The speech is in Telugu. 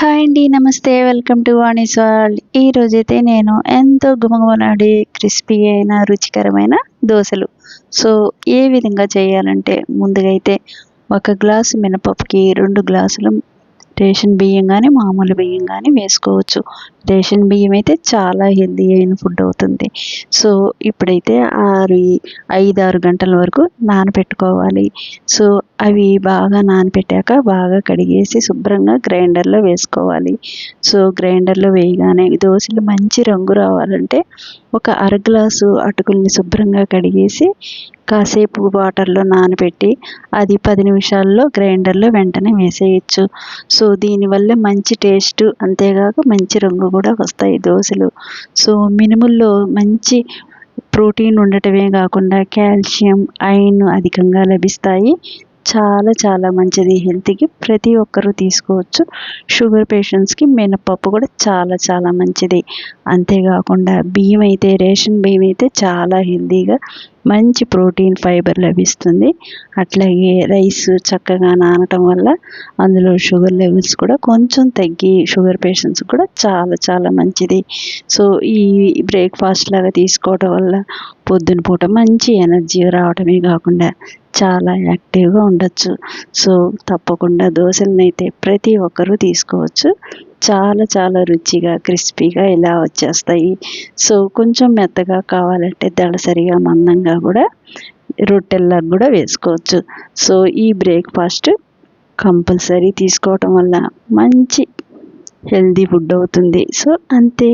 హాయ్ అండి. నమస్తే. Welcome to Vani's world. ఈరోజైతే నేను ఎంతో గుమగుమలాడే క్రిస్పీ అయిన రుచికరమైన దోసలు. సో, ఏ విధంగా చేయాలంటే ముందుగా అయితే ఒక గ్లాసు మినపప్పుకి 2 గ్లాసులు రేషన్ బియ్యం గానీ, మామూలు బియ్యం గానీ వేసుకోవచ్చు. రేషన్ బియ్యం అయితే చాలా హెల్తీ అయిన ఫుడ్ అవుతుంది. సో, ఇప్పుడైతే 5, 6 గంటల వరకు నానబెట్టుకోవాలి. సో, అవి బాగా నానబెట్టాక బాగా కడిగేసి శుభ్రంగా గ్రైండర్‌లో వేసుకోవాలి. సో, గ్రైండర్‌లో వేయగానే దోసలు మంచి రంగు రావాలంటే ఒక అర గ్లాసు అటుకుల్ని శుభ్రంగా కడిగేసి కాసేపు వాటర్‌లో నానబెట్టి అది 10 నిమిషాల్లో గ్రైండర్‌లో వెంటనే వేసేయొచ్చు. సో, దీనివల్ల మంచి టేస్టు అంతేగాక మంచి రంగు కూడా వస్తాయి దోసలు. సో, మినుముల్లో మంచి ప్రోటీన్ ఉండటమే కాకుండా కాల్షియం, ఐరన్ అధికంగా లభిస్తాయి. చాలా చాలా మంచిది హెల్త్‌కి. ప్రతి ఒక్కరూ తీసుకోవచ్చు. షుగర్ పేషెంట్స్‌కి మినపప్పు కూడా చాలా చాలా మంచిది. అంతేకాకుండా బియ్యం అయితే రేషన్ బియ్యం అయితే చాలా హెల్తీగా మంచి ప్రోటీన్, ఫైబర్ లభిస్తుంది. అట్లాగే రైస్ చక్కగా నానటం వల్ల అందులో షుగర్ లెవెల్స్ కూడా కొంచెం తగ్గి షుగర్ పేషెంట్స్‌కి కూడా చాలా చాలా మంచిది. సో, ఈ బ్రేక్‌ఫాస్ట్ లాగా తీసుకోవడం వల్ల పొద్దున పూట మంచి ఎనర్జీ రావడమే కాకుండా చాలా యాక్టివ్‌గా ఉండొచ్చు. సో, తప్పకుండా దోసలనైతే ప్రతి ఒక్కరూ తీసుకోవచ్చు. చాలా చాలా రుచిగా, క్రిస్పీగా ఇలా వచ్చేస్తాయి. సో, కొంచెం మెత్తగా కావాలంటే దళసరిగా, మందంగా కూడా రొట్టెల్లాగా కూడా వేసుకోవచ్చు. సో, ఈ బ్రేక్‌ఫాస్ట్ కంపల్సరీ తీసుకోవటం వల్ల మంచి హెల్తీ ఫుడ్ అవుతుంది. సో, అంతే.